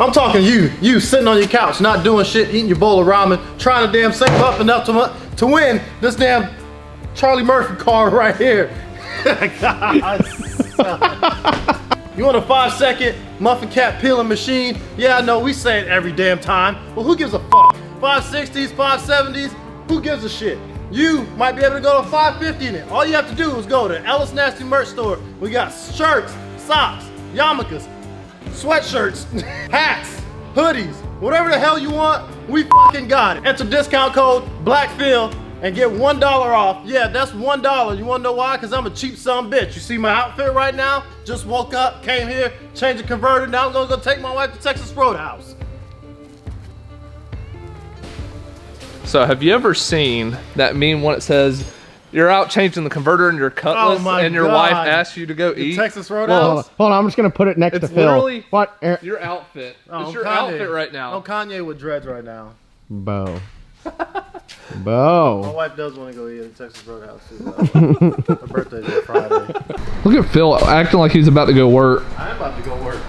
I'm talking you sitting on your couch, not doing shit, eating your bowl of ramen, trying to damn save up enough to win this damn Charlie Murphy car right here. God, you want a 5-second muffin cap peeling machine? Yeah, I know, we say it every damn time. Well, who gives a fuck? 560s, 570s, who gives a shit? You might be able to go to 550 in it. All you have to do is go to LS Nasty merch store. We got shirts, socks, yarmulkes, sweatshirts, hats, hoodies, whatever the hell you want, we fucking got it. Enter discount code BLACKPHIL and get $1 off. Yeah, that's $1. You wanna know why? Cause I'm a cheap son bitch. You see my outfit right now? Just woke up, came here, changed the converter. Now I'm gonna go take my wife to Texas Roadhouse. So have you ever seen that meme when it says, you're out changing the converter in your Cutlass and your wife asks you to go eat? Texas Roadhouse? Hold on, I'm just gonna put it next to Phil. Literally what? Your outfit. Oh, it's your Kanye. outfit right now. I'm Kanye with dreads right now. Bo. My Bo. wife does want to go eat at Texas Roadhouse too. Her birthday's on Friday. Look at Phil acting like he's about to go work. I am about to go work.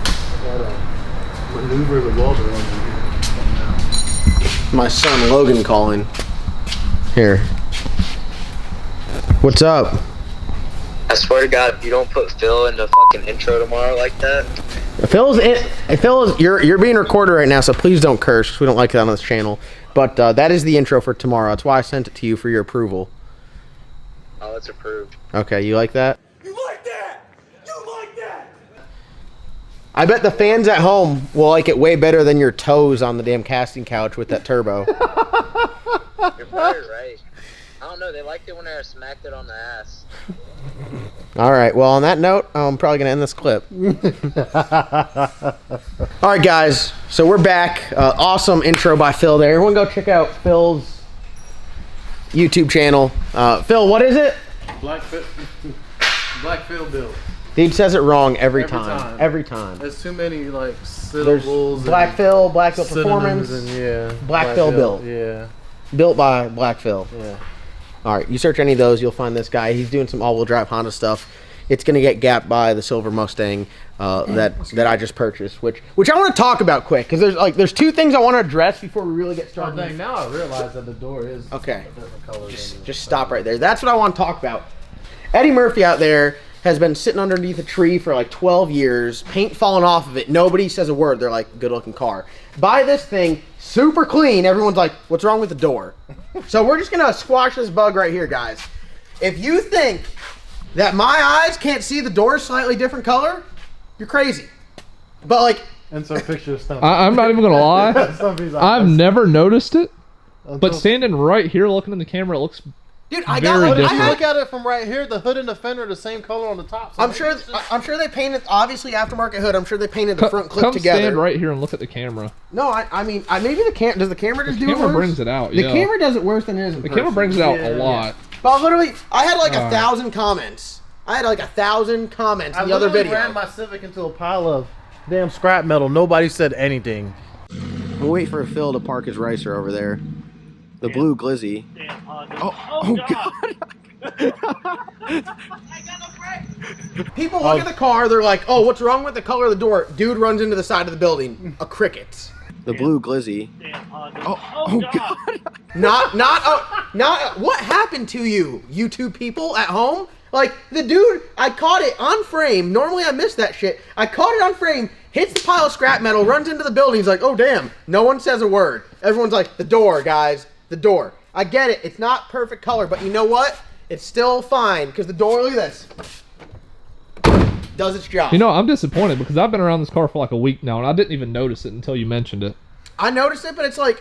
I gotta maneuver the welder on here. My son Logan calling. Here. What's up? I swear to God, if you don't put Phil in the fucking intro tomorrow like that. You're being recorded right now, so please don't curse. We don't like that on this channel. But that is the intro for tomorrow. That's why I sent it to you for your approval. Oh, it's approved. Okay, you like that? You like that? You like that? I bet the fans at home will like it way better than your toes on the damn casting couch with that turbo. You're probably right. I don't know. They liked it when I smacked it on the ass. All right. Well, on that note, I'm probably going to end this clip. All right, guys. So we're back. Awesome intro by Phil there. Everyone go check out Phil's YouTube channel. Phil, what is it? Black Phil build. Dude says it wrong every time. Every time. There's too many like There's syllables. Black Phil Performance, and yeah. Black Phil build. Yeah. Built by Black Phil. Yeah. All right, you search any of those, you'll find this guy. He's doing some all-wheel drive Honda stuff. It's gonna get gapped by the silver Mustang that I just purchased, which I want to talk about quick because there's two things I want to address before we really get started. Oh, dang, now I realize that the door is okay. a different color. Just stop right there. That's what I want to talk about. Eddie Murphy out there has been sitting underneath a tree for like 12 years, paint falling off of it. Nobody says a word. They're like, good looking car. Buy this thing, super clean. Everyone's like, what's wrong with the door? So we're just gonna squash this bug right here, guys. If you think that my eyes can't see the door slightly different color, you're crazy. But like, and so picture stuff. I'm not even gonna lie. I've never noticed it, but standing right here looking in the camera, it looks dude, Look at it from right here. The hood and the fender are the same color on the top. So I'm sure they painted, obviously aftermarket hood. I'm sure they painted the front clip together. Stand right here and look at the camera. No, I mean, maybe the camera. Does the camera just do it worse? The camera brings it out. The camera does it worse than it is in The person. camera brings it out a lot. But literally, I had like 1,000 comments. I had like 1,000 comments in the other video. I ran my Civic into a pile of damn scrap metal. Nobody said anything. We'll wait for Phil to park his Ricer over there. The blue glizzy. Oh God. People look at the car, they're like, oh, what's wrong with the color of the door? Dude runs into the side of the building. A cricket. The blue glizzy. Oh God. Not what happened to you two people at home? Like, the dude, I caught it on frame. Normally I miss that shit. I caught it on frame, hits the pile of scrap metal, runs into the building. He's like, oh damn. No one says a word. Everyone's like, the door, guys. The door. I get it. It's not perfect color, but you know what? It's still fine because the door, look at this, does its job. You know, I'm disappointed because I've been around this car for like a week now and I didn't even notice it until you mentioned it. I noticed it, but it's like,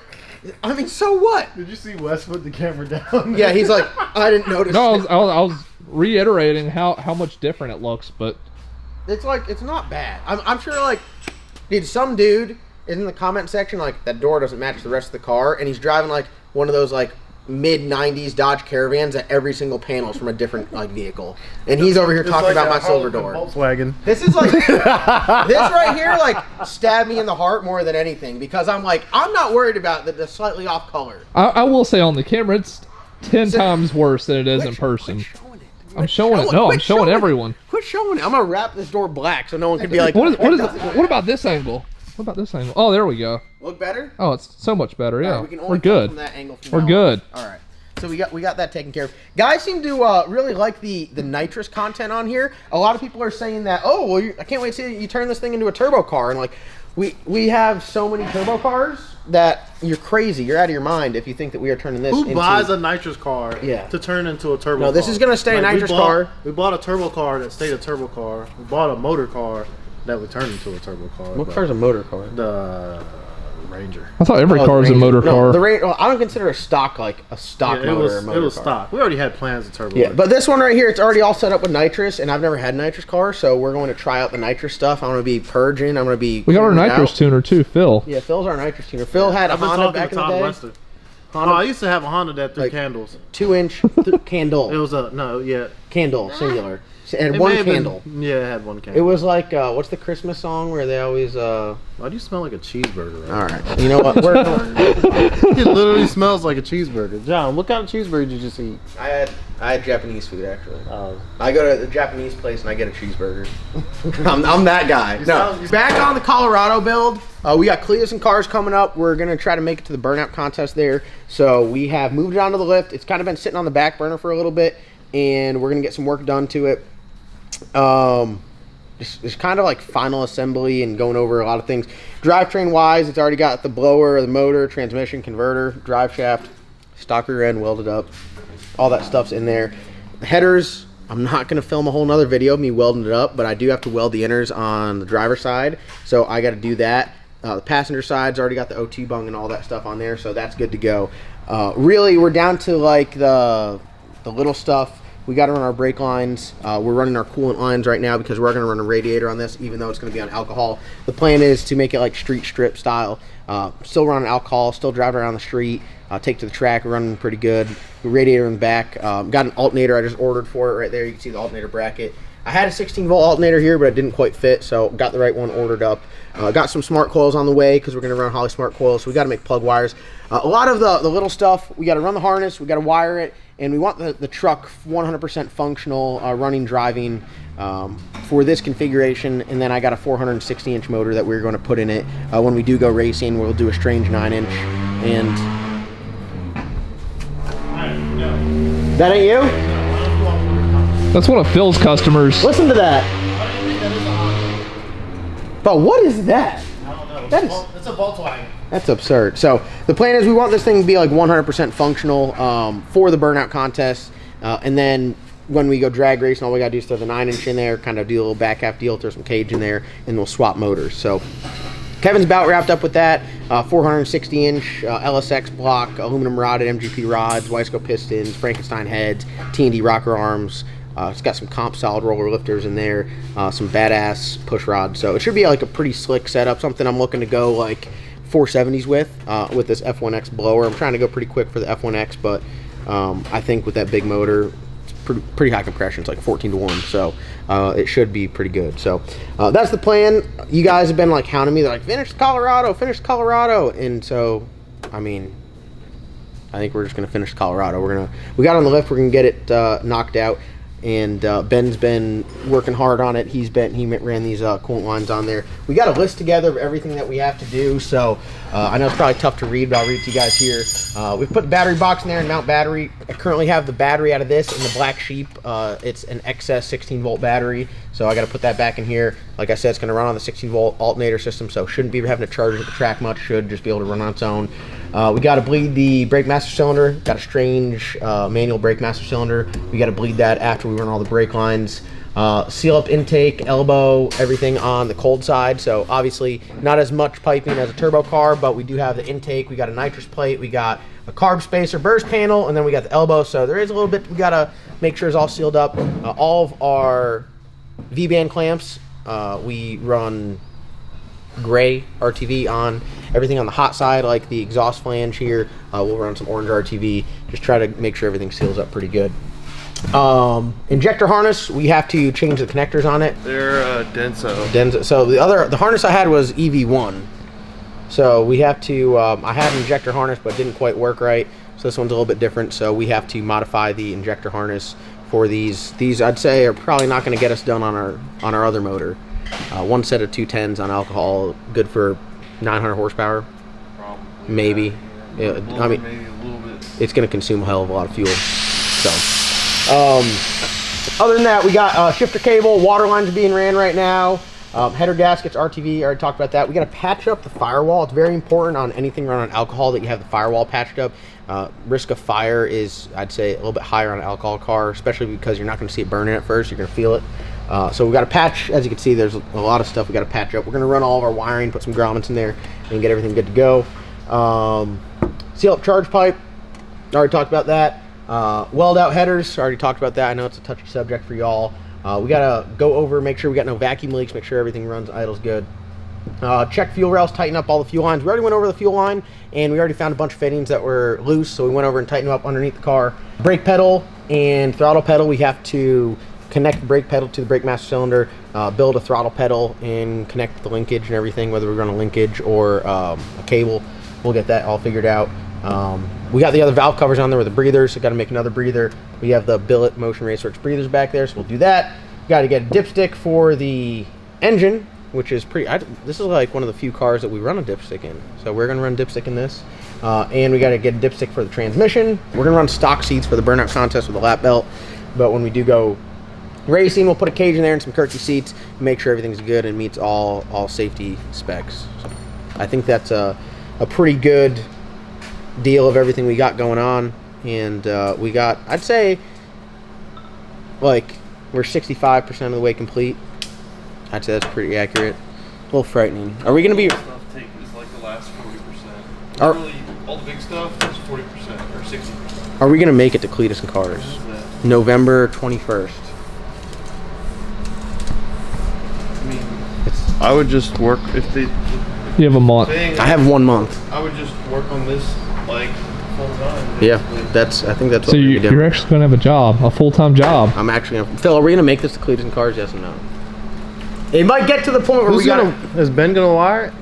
I mean, so what? Did you see Wes put the camera down? Yeah, he's like, I didn't notice. No, I was reiterating how much different it looks, but it's like, it's not bad. I'm sure, like, dude, some dude is in the comment section like, that door doesn't match the rest of the car, and he's driving like one of those like mid-90s Dodge Caravans that every single panel is from a different like vehicle, and he's over here talking like about my silver door. Volkswagen. This is like, this right here like stabbed me in the heart more than anything because I'm like, I'm not worried about the slightly off color. I will say on the camera it's 10 times worse than it is in person. I'm showing it. No, I'm showing everyone. Quit Quit showing it. I'm gonna wrap this door black so no one can be like. What about this angle? What about this angle? Oh, there we go. Look better? Oh, it's so much better. Yeah, Right, we can only we're good. From that angle from We're now good. on. All right. So we got that taken care of. Guys seem to really like the nitrous content on here. A lot of people are saying that, oh, well, I can't wait to see you turn this thing into a turbo car. And like, we have so many turbo cars that you're crazy. You're out of your mind if you think that we are turning this into... Who buys a nitrous car to turn into a turbo car? No, this is going to stay a nitrous car. We bought a turbo car that stayed a turbo car. We bought a motor car that would turn into a turbo car. What car's a motor car? The Ranger. I thought every car was a motor car. The Ranger. Well, I don't consider a stock like a stock motor. It was stock. We already had plans to turbo. Yeah, but this one right here, it's already all set up with nitrous, and I've never had a nitrous car, so we're going to try out the nitrous stuff. I'm going to be purging. I'm going to be. We got our nitrous tuner too, Phil. Yeah, Phil's our nitrous tuner. Phil had a Honda back in the day. Honda. Oh, I used to have a Honda that threw candles. 2-inch candle. It was a candle singular. And one candle. It had one candle. It was like what's the Christmas song where they always Why do you smell like a cheeseburger? All right. You know what? It literally smells like a cheeseburger. John, what kind of cheeseburger did you just eat? I had Japanese food actually. I go to the Japanese place and I get a cheeseburger. I'm that guy. No. Back on the Colorado build. We got Cleos and cars coming up. We're gonna try to make it to the burnout contest there. So we have moved it onto the lift. It's kind of been sitting on the back burner for a little bit, and we're gonna get some work done to it. Just kind of like final assembly and going over a lot of things. Drivetrain wise, it's already got the blower, the motor, transmission, converter, drive shaft, stock rear end welded up. All that stuff's in there. The headers, I'm not going to film a whole nother video of me welding it up, but I do have to weld the inners on the driver's side, so I got to do that. The passenger side's already got the O2 bung and all that stuff on there, so that's good to go. Really, we're down to like the little stuff. We got to run our brake lines. We're running our coolant lines right now because we're going to run a radiator on this, even though it's going to be on alcohol. The plan is to make it like street strip style. Still run alcohol, still drive around the street, take to the track, running pretty good. The radiator in the back. Got an alternator I just ordered for it right there. You can see the alternator bracket. I had a 16-volt alternator here, but it didn't quite fit, so got the right one ordered up. Got some smart coils on the way because we're going to run Holley smart coils, so we got to make plug wires. A lot of the little stuff, we got to run the harness, we got to wire it, and we want the truck 100% functional, running, driving for this configuration. And then I got a 460-inch motor that we're going to put in it when we do go racing. We'll do a strange 9-inch. And that ain't you? That's one of Phil's customers. Listen to that. But what is that? I don't know. That is, it's a Volkswagen. That's absurd. So the plan is we want this thing to be like 100% functional for the burnout contest. And then when we go drag racing, all we got to do is throw the 9-inch in there, kind of do a little back half deal, throw some cage in there, and we'll swap motors. So Kevin's about wrapped up with that. 460-inch LSX block, aluminum rodded MGP rods, Weisco pistons, Frankenstein heads, T&D rocker arms. It's got some comp solid roller lifters in there, some badass push rods. So it should be like a pretty slick setup, something I'm looking to go like 470s with this F1X blower. I'm trying to go pretty quick for the F1X, but I think with that big motor, it's pretty high compression. It's like 14-to-1, so it should be pretty good. So that's the plan. You guys have been like hounding me. They're like, finish Colorado. And so, I mean, I think we're just gonna finish Colorado. We got on the lift. We're gonna get it knocked out. And Ben's been working hard on it. He ran these coolant lines on there. We got a list together of everything that we have to do. So I know it's probably tough to read, but I'll read it to you guys here. We've put the battery box in there and mount battery. I currently have the battery out of this in the Black Sheep. It's an XS 16-volt battery. So I got to put that back in here. Like I said, it's going to run on the 16-volt alternator system, so shouldn't be having to charge it at the track much. Should just be able to run on its own. We got to bleed the brake master cylinder. Got a strange manual brake master cylinder. We got to bleed that after we run all the brake lines. Seal up intake, elbow, everything on the cold side. So obviously not as much piping as a turbo car, but we do have the intake. We got a nitrous plate. We got a carb spacer burst panel, and then we got the elbow. So there is a little bit we got to make sure is all sealed up. All of our V-band clamps, we run gray RTV on. Everything on the hot side, like the exhaust flange here, we'll run some orange RTV. Just try to make sure everything seals up pretty good. Injector harness, we have to change the connectors on it. They're Denso. So the harness I had was EV1. So we have to, I had an injector harness, but it didn't quite work right. So this one's a little bit different. So we have to modify the injector harness for these. These I'd say are probably not going to get us done on our other motor. One set of 210s on alcohol, good for 900 horsepower. Probably. Maybe. Yeah, I mean, maybe a little bit. it's going to consume a hell of a lot of fuel. So, other than that, we got shifter cable, water lines being ran right now. Header gaskets, RTV, I already talked about that. We got to patch up the firewall. It's very important on anything run on alcohol that you have the firewall patched up. Risk of fire is, I'd say, a little bit higher on an alcohol car, especially because you're not going to see it burning at first. You're going to feel it. So we got to patch. As you can see, there's a lot of stuff we got to patch up. We're going to run all of our wiring, put some grommets in there, and get everything good to go. Seal up charge pipe. Already talked about that. Weld out headers. Already talked about that. I know it's a touchy subject for y'all. We gotta go over, make sure we got no vacuum leaks, make sure everything runs, idles good. Check fuel rails, tighten up all the fuel lines. We already went over the fuel line, and we already found a bunch of fittings that were loose, so we went over and tightened them up underneath the car. Brake pedal and throttle pedal, we have to connect the brake pedal to the brake master cylinder, build a throttle pedal, and connect the linkage and everything, whether we're going to linkage or a cable. We'll get that all figured out. We got the other valve covers on there with the breathers, so got to make another breather. We have the billet motion raceworks breathers back there, so we'll do that. Got to get a dipstick for the engine, which is pretty, this is like one of the few cars that we run a dipstick in, so we're gonna run dipstick in this. And we got to get a dipstick for the transmission. We're gonna run stock seats for the burnout contest with a lap belt, but when we do go racing, we'll put a cage in there and some Kirky seats, make sure everything's good and meets all safety specs. So I think that's a pretty good deal of everything we got going on. And we got, I'd say, like, we're 65% of the way complete. I'd say that's pretty accurate. A little frightening. Are we going to be... Stuff take is like the last 40%. Really, all the big stuff is 40% or 60%. Are we going to make it to Cletus and Cars? November 21st. I mean, I would just work if they... You have a month. I have 1 month. I would just work on this like full time. Yeah, I think that's what So we're doing. you're actually going to have a job, a full-time job. I'm actually going to... Phil, are we going to make this to Cletus and Cars? Yes or no? It might get to the point where Is Ben gonna wire it?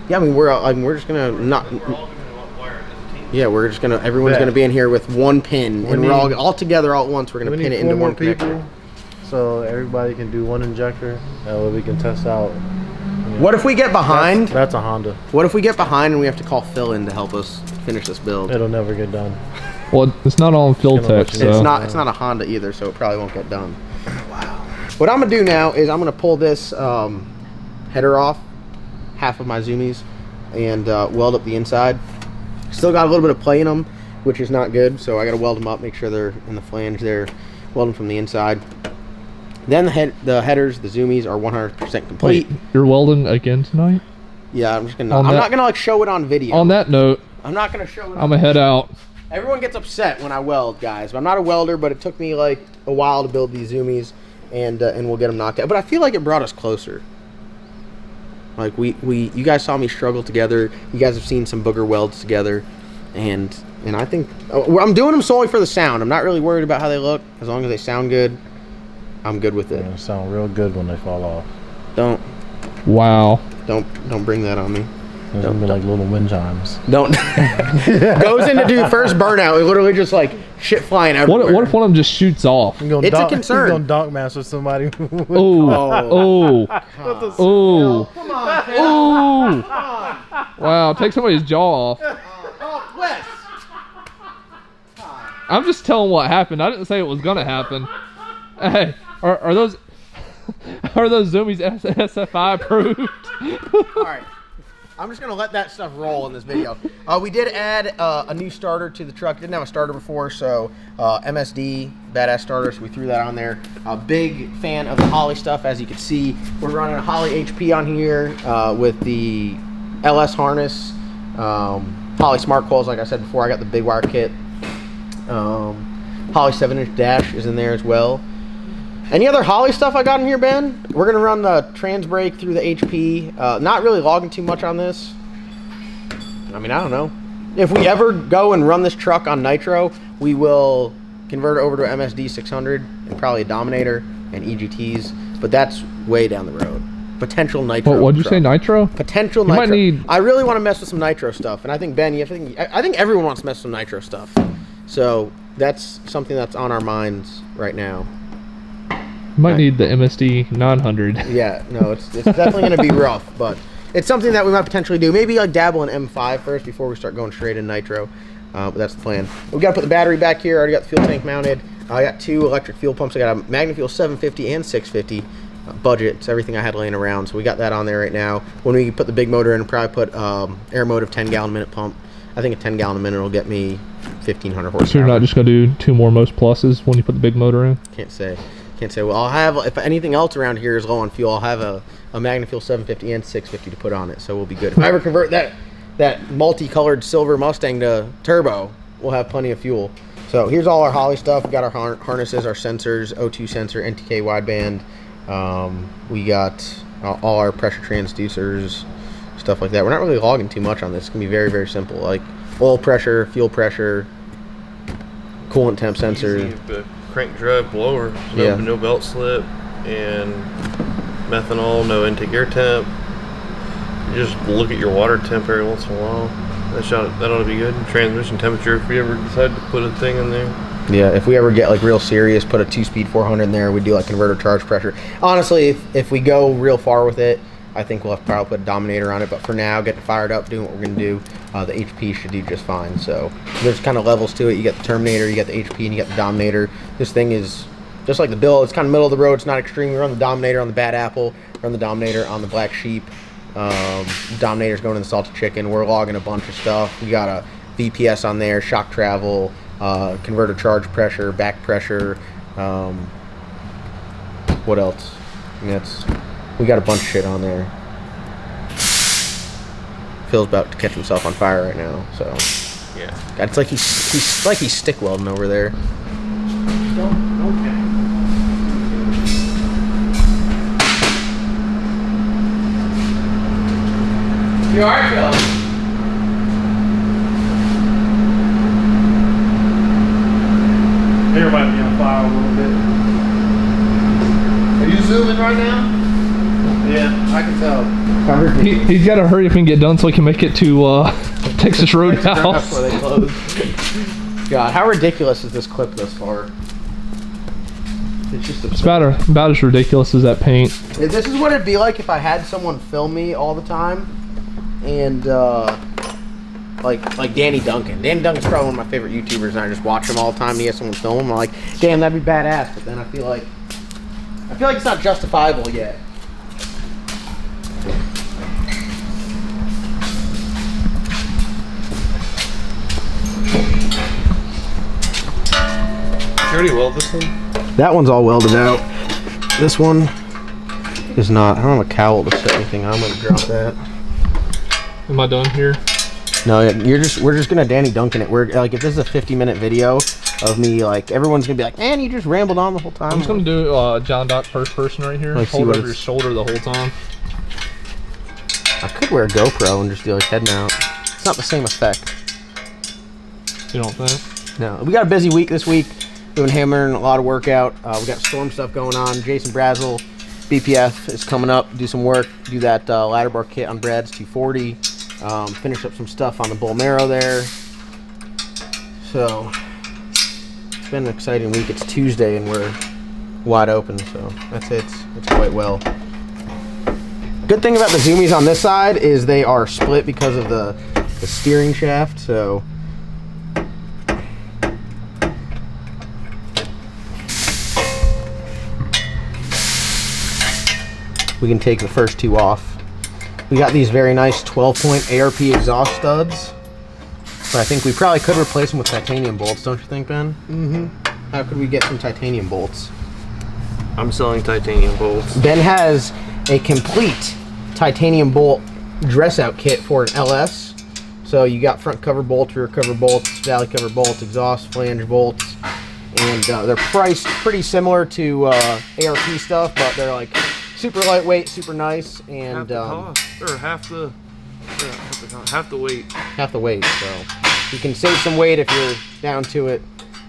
Yeah, I mean, we're just gonna not. We're all gonna wire it as a team. Yeah, we're just gonna. Everyone's gonna be in here with one pin, and we're all together all at once. We're gonna pin it into one connector. So everybody can do one injector. That way we can test out. What if we get behind? That's a Honda. What if we get behind and we have to call Phil in to help us finish this build? It'll never get done. Well, it's not on field tech, so. It's not a Honda either, so it probably won't get done. Wow. What I'm gonna do now is I'm gonna pull this header off, half of my zoomies, and weld up the inside. Still got a little bit of play in them, which is not good, so I gotta weld them up, make sure they're in the flange there, weld them from the inside. Then the headers, the zoomies are 100% complete. Wait, you're welding again tonight? Yeah, I'm not gonna like show it on video. On that note, I'm not gonna show it. I'm gonna head out. Everyone gets upset when I weld, guys. I'm not a welder, but it took me like a while to build these zoomies, and we'll get them knocked out. But I feel like it brought us closer. Like you guys saw me struggle together. You guys have seen some booger welds together, and I think I'm doing them solely for the sound. I'm not really worried about how they look. As long as they sound good, I'm good with it. They sound real good when they fall off. Don't bring that on me. It's gonna be like little wind chimes. Don't. Goes in to do first burnout. It literally just like shit flying everywhere. What if one of them just shoots off? It's a concern. You're gonna dunk master somebody. Oh. Come on, Phil. Oh. Come on. Wow, take somebody's jaw off. Oh, Wes. I'm just telling what happened. I didn't say it was gonna happen. Hey, are those zoomies SFI approved? All right. I'm just going to let that stuff roll in this video. We did add a new starter to the truck. Didn't have a starter before, so MSD, badass starter, so we threw that on there. Big fan of the Holley stuff, as you can see. We're running a Holley HP on here with the LS harness. Holley smart coils, like I said before. I got the big wire kit. Holley 7-inch dash is in there as well. Any other Holley stuff I got in here, Ben? We're going to run the trans brake through the HP. Not really logging too much on this. I mean, I don't know. If we ever go and run this truck on nitro, we will convert it over to MSD 600 and probably a Dominator and EGTs. But that's way down the road. Potential nitro. What'd you say, nitro? Potential you nitro. Might need... I really want to mess with some nitro stuff. And I think, Ben, I think everyone wants to mess with some nitro stuff. So that's something that's on our minds right now. Might need the MSD 900. Yeah, no, it's definitely going to be rough, but it's something that we might potentially do. Maybe like dabble in M5 first before we start going straight in nitro. But that's the plan. We got to put the battery back here. I already got the fuel tank mounted. I got 2 electric fuel pumps. I got a MagnaFuel 750 and 650 budget. It's everything I had laying around, so we got that on there right now. When we put the big motor in, we'll probably put air motive 10-gallon minute pump. I think a 10-gallon a minute will get me 1,500 horsepower. So you're not just going to do 2 more Most Pluses when you put the big motor in? Can't say. Well, I'll have, if anything else around here is low on fuel, I'll have a MagnaFuel 750 and 650 to put on it, so we'll be good. If I ever convert that multicolored silver Mustang to turbo, we'll have plenty of fuel. So here's all our Holley stuff. We got our harnesses, our sensors, O2 sensor, NTK wideband. We got all our pressure transducers, stuff like that. We're not really logging too much on this. It's gonna be very, very simple, like oil pressure, fuel pressure, coolant temp sensor. Easy, but crank drive blower, no belt slip, and methanol, no intake air temp. You just look at your water temp every once in a while. That ought to be good. Transmission temperature, if we ever decide to put a thing in there. Yeah, if we ever get like real serious, put a 2-speed 400 in there, we do like converter charge pressure. Honestly, if we go real far with it, I think we'll have to probably put a Dominator on it, but for now, get it fired up, doing what we're going to do. The HP should do just fine. So there's kind of levels to it. You got the Terminator, you got the HP, and you got the Dominator. This thing is just like the Bill. It's kind of middle of the road. It's not extreme. We run the Dominator on the Bad Apple, run the Dominator on the Black Sheep. Dominator's going in the Salted Chicken. We're logging a bunch of stuff. We got a VPS on there, shock travel, converter charge pressure, back pressure. What else? I mean, we got a bunch of shit on there. Phil's about to catch himself on fire right now, so yeah. God, it's like he's stick welding over there. You alright, Phil? Hair might be on fire a little bit. Are you zooming right now? Yeah, I can tell. He's got to hurry up and get done so he can make it to Texas Roadhouse. Before they close. God, how ridiculous is this clip thus far? It's just absurd. It's about as ridiculous as that paint. This is what it'd be like if I had someone film me all the time, and like Danny Duncan. Danny Duncan's probably one of my favorite YouTubers, and I just watch him all the time. And he has someone film him. I'm like, damn, that'd be badass. But then I feel like it's not justifiable yet. You already weld this one? That one's all welded out. This one is not. I don't have a cowl to set anything on. I'm gonna drop that. Am I done here? No, we're just gonna Danny Duncan it. We're like, if this is a 50-minute video of me, like, everyone's gonna be like, man, you just rambled on the whole time. I'm just gonna do John Doc first person right here. Like, hold over your shoulder the whole time. I could wear a GoPro and just do like head mount. It's not the same effect. You don't think? No, we got a busy week this week. We've been hammering a lot of workout. We got storm stuff going on. Jason Brazzel, BPF is coming up. Do some work. Do that ladder bar kit on Brad's 240. Finish up some stuff on the bull marrow there. So it's been an exciting week. It's Tuesday and we're wide open. So that's it. It's quite well. Good thing about the zoomies on this side is they are split because of the steering shaft. So we can take the first two off. We got these very nice 12-point ARP exhaust studs. But I think we probably could replace them with titanium bolts, don't you think, Ben? Mm-hmm. How could we get some titanium bolts? I'm selling titanium bolts. Ben has a complete titanium bolt dress out kit for an LS. So you got front cover bolts, rear cover bolts, valley cover bolts, exhaust flange bolts. And they're priced pretty similar to ARP stuff, but they're like super lightweight, super nice, and half the weight. Half the weight. So you can save some weight if you're down to it,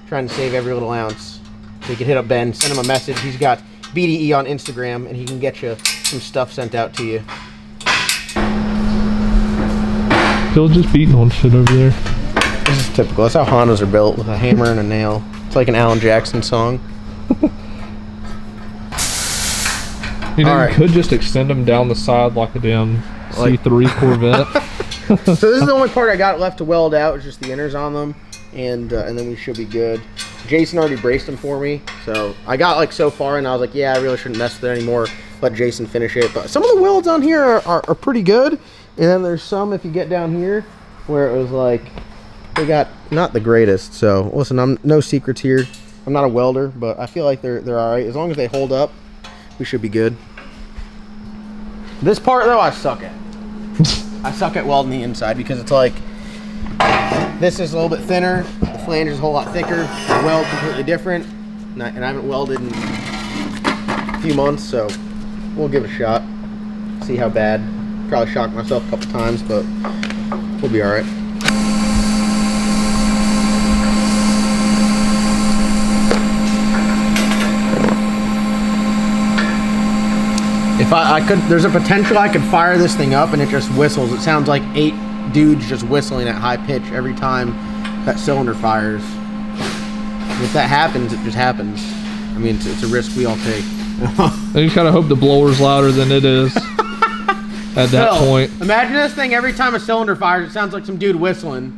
trying to save every little ounce. So you can hit up Ben, send him a message. He's got BDE on Instagram, and he can get you some stuff sent out to you. Phil just beating on shit over there. This is It's typical. That's how Hondas are built, with a hammer and a nail. It's like an Alan Jackson song. You know, Alright. you could just extend them down the side like a damn C3 Corvette. So this is the only part I got left to weld out, is just the inners on them, and then we should be good. Jason already braced them for me, so I got like so far, and I was like, yeah, I really shouldn't mess with it anymore. Let Jason finish it. But some of the welds on here are pretty good, and then there's some, if you get down here, where it was like they got not the greatest. So listen, I'm no secrets here. I'm not a welder, but I feel like they're all right. As long as they hold up, we should be good. This part though, I suck at. I suck at welding the inside because it's like this is a little bit thinner, the flange is a whole lot thicker, the weld completely different, and I haven't welded in a few months, so we'll give it a shot. See how bad. Probably shocked myself a couple times, but we'll be all right. If I could, there's a potential I could fire this thing up and it just whistles. It sounds like 8 dudes just whistling at high pitch every time that cylinder fires. And if that happens, it just happens. I mean, it's a risk we all take. You just gotta hope the blower's louder than it is at that point. Imagine this thing every time a cylinder fires, it sounds like some dude whistling.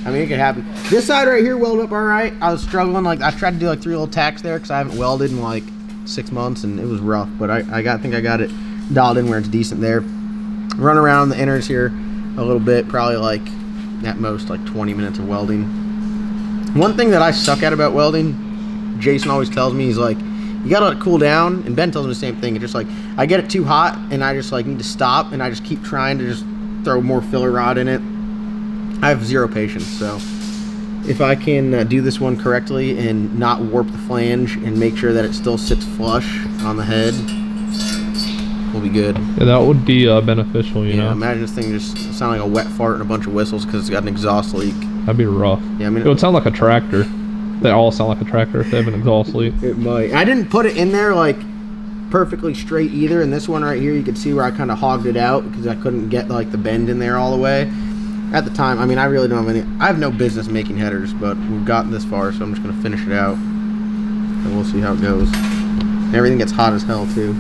I mean, it could happen. This side right here welded up all right. I was struggling, like I tried to do like 3 little tacks there because I haven't welded in like 6 months and it was rough, but I think I got it dialed in where it's decent there. Run around the inners here a little bit, probably like at most like 20 minutes of welding. One thing that I suck at about welding, Jason always tells me, he's like, you gotta let it cool down, and Ben tells me the same thing. It's just like I get it too hot and I just like need to stop, and I just keep trying to just throw more filler rod in it. I have zero patience, so if I can do this one correctly and not warp the flange and make sure that it still sits flush on the head, we'll be good. Yeah, that would be beneficial, you know? Imagine this thing just sound like a wet fart and a bunch of whistles because it's got an exhaust leak. That'd be rough. Yeah, I mean, it would sound like a tractor. They all sound like a tractor if they have an exhaust leak. It might. I didn't put it in there like perfectly straight either, and this one right here, you could see where I kind of hogged it out because I couldn't get like the bend in there all the way. At the time, I mean, I really don't have any, I have no business making headers, but we've gotten this far, so I'm just going to finish it out, and we'll see how it goes. And everything gets hot as hell, too.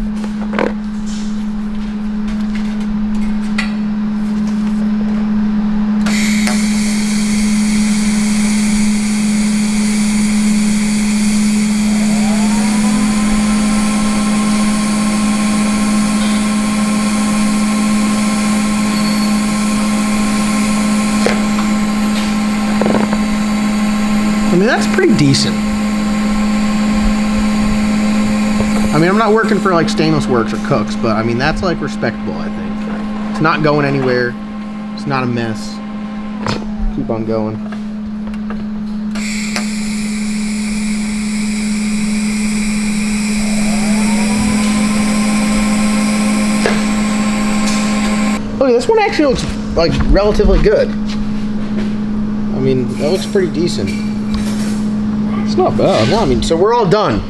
I mean, that's pretty decent. I mean, I'm not working for like Stainless Works or Cooks, but I mean, that's like respectable, I think. It's not going anywhere. It's not a mess. Keep on going. Look, this one actually looks like relatively good. I mean, that looks pretty decent. It's not bad. No, I mean, so we're all done.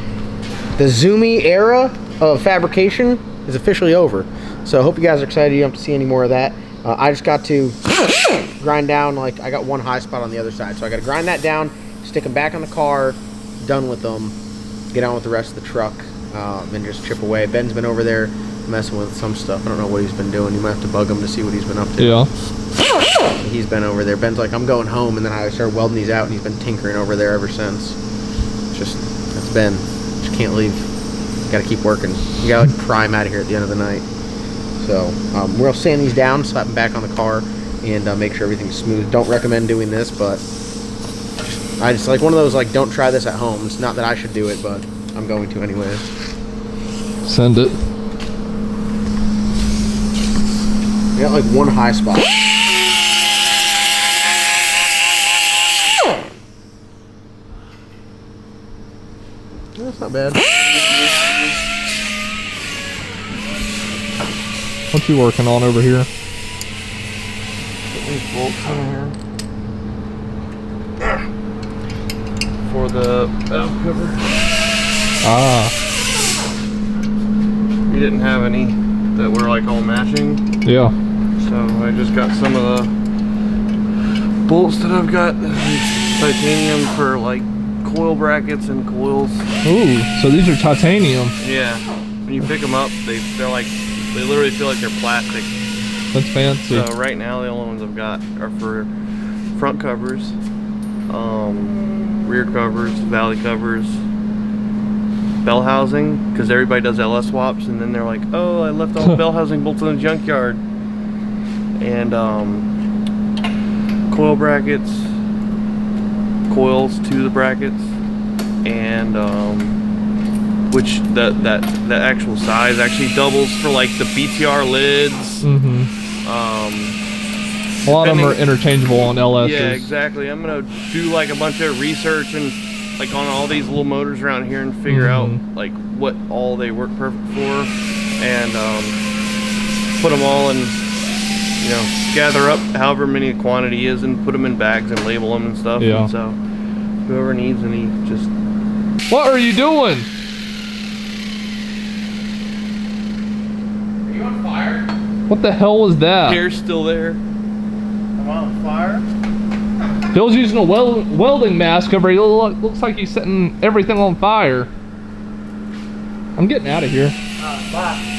The zoomy era of fabrication is officially over. So I hope you guys are excited. You don't have to see any more of that. I just got to grind down, like, I got one high spot on the other side. So I got to grind that down, stick them back on the car, done with them, get on with the rest of the truck, and just chip away. Ben's been over there messing with some stuff. I don't know what he's been doing. You might have to bug him to see what he's been up to. Yeah. He's been over there. Ben's like, I'm going home, and then I started welding these out, and he's been tinkering over there ever since. That's Ben. Just can't leave. Got to keep working. We got to like prime out of here at the end of the night. So we'll sand these down, slap them back on the car, and make sure everything's smooth. Don't recommend doing this, but I just like one of those like don't try this at home. It's not that I should do it, but I'm going to anyways. Send it. We got like one high spot. That's not bad. What you working on over here? Put these bolts in here for the valve cover. Ah. We didn't have any that were like all matching, Yeah. so I just got some of the bolts that I've got, titanium for like coil brackets and coils. Ooh, so these are titanium. Yeah, when you pick them up, they literally feel like they're plastic. That's fancy. So right now the only ones I've got are for front covers, rear covers, valley covers, bell housing, because everybody does LS swaps and then they're like, oh, I left all the bell housing bolts in the junkyard. And coil brackets, coils to the brackets, and which that actual size actually doubles for like the BTR lids. A lot of them are interchangeable on LS. Yeah, exactly. I'm gonna do like a bunch of research and like on all these little motors around here and figure out like what all they work perfect for, and put them all in, you know, gather up however many the quantity is and put them in bags and label them and stuff. Yeah. And so whoever needs any, just. What are you doing? Are you on fire? What the hell was that? Hair's still there. I'm on fire. Bill's using a welding mask over here. Looks like he's setting everything on fire. I'm getting out of here. Bye.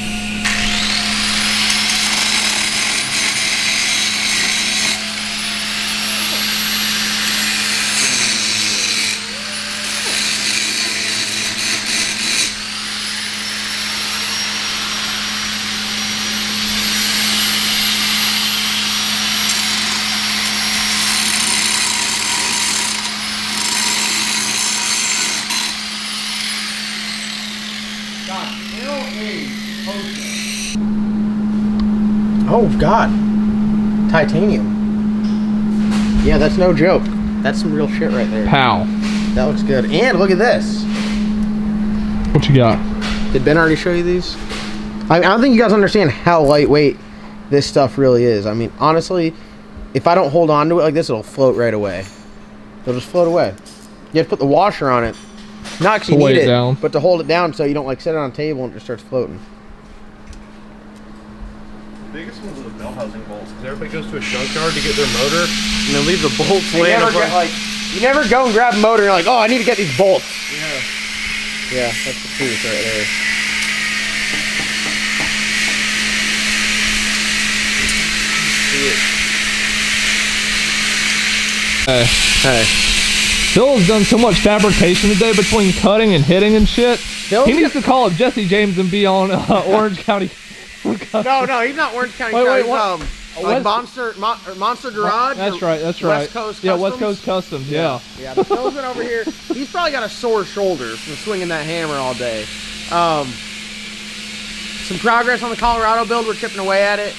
Oh God, titanium. Yeah, that's no joke. That's some real shit right there. Pow. That looks good. And look at this. What you got? Did Ben already show you these? I don't think you guys understand how lightweight this stuff really is. I mean, honestly, if I don't hold on to it like this, it'll float right away. It'll just float away. You have to put the washer on it. Not because you need it, down. but to hold it down so you don't like set it on a table and it just starts floating. The biggest ones are the bell housing bolts, because everybody goes to a junkyard to get their motor and they leave the bolts laying up. You never go and grab a motor and you're like, oh, I need to get these bolts. Yeah. Yeah, that's the truth right there. Hey. Bill has done so much fabrication today between cutting and hitting and shit. He needs to call up Jesse James and be on Orange County. No, he's not Orange County. Wait, like Monster Garage. That's right. West Coast yeah, Customs? West Coast Customs. Yeah. Yeah, the Phil's been over here. He's probably got a sore shoulder from swinging that hammer all day. Some progress on the Colorado build. We're chipping away at it.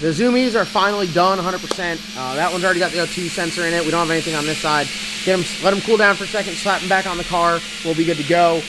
The zoomies are finally done 100%. That one's already got the O2 sensor in it. We don't have anything on this side. Let them cool down for a second, slap them back on the car. We'll be good to go.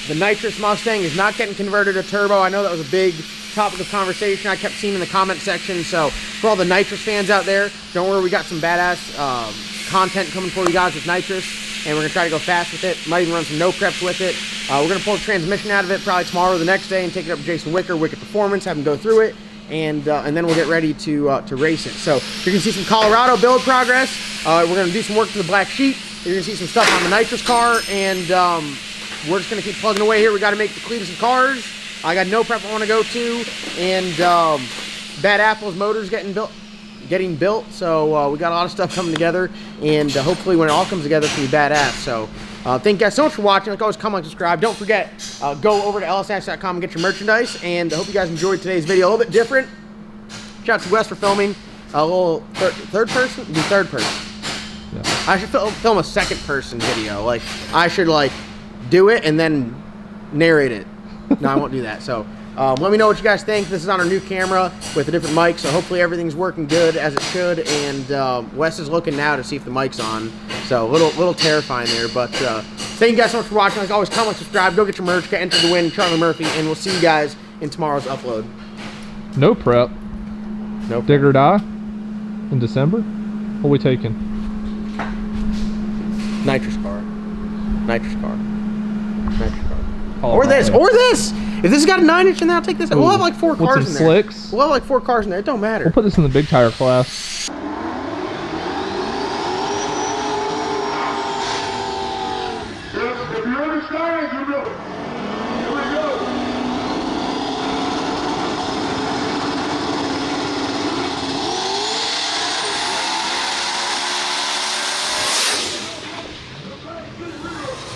The nitrous Mustang is not getting converted to turbo. I know that was a big topic of conversation I kept seeing in the comment section. So for all the nitrous fans out there, don't worry, we got some badass content coming for you guys with nitrous, and we're gonna try to go fast with it. Might even run some no preps with it. We're gonna pull the transmission out of it probably tomorrow or the next day and take it up to Jason Wicker Performance, have him go through it, and then we'll get ready to race it. So you're gonna see some Colorado build progress. We're gonna do some work to the black sheet. You're gonna see some stuff on the nitrous car, and we're just gonna keep plugging away here. We got to make the Cletus and cars. I got no prep I want to go to, and Bad Apple's motor's getting built. So we got a lot of stuff coming together, and hopefully when it all comes together, it's gonna be badass. So thank you guys so much for watching. Like always, comment, subscribe. Don't forget, go over to lswappedt.com and get your merchandise. And I hope you guys enjoyed today's video. A little bit different. Shout out to Wes for filming. A little third person. Do third person. Yeah. I should film a second person video. Like I should like do it and then narrate it. No, I won't do that. So let me know what you guys think. This is on our new camera with a different mic, so hopefully everything's working good as it should. And Wes is looking now to see if the mic's on. So a little terrifying there. But thank you guys so much for watching. Like always, comment, subscribe, go get your merch, get Enter the Win, Charlie Murphy, and we'll see you guys in tomorrow's upload. No prep. No prep. Dig or die in December? What are we taking? Nitrous car. Nitrous car. Nitrous car. Oh, Or this. If this has got a 9-inch in there, I'll take this. We'll have like 4 cars in there. Slicks? We'll have like 4 cars in there. It don't matter. We'll put this in the big tire class. understand, you know?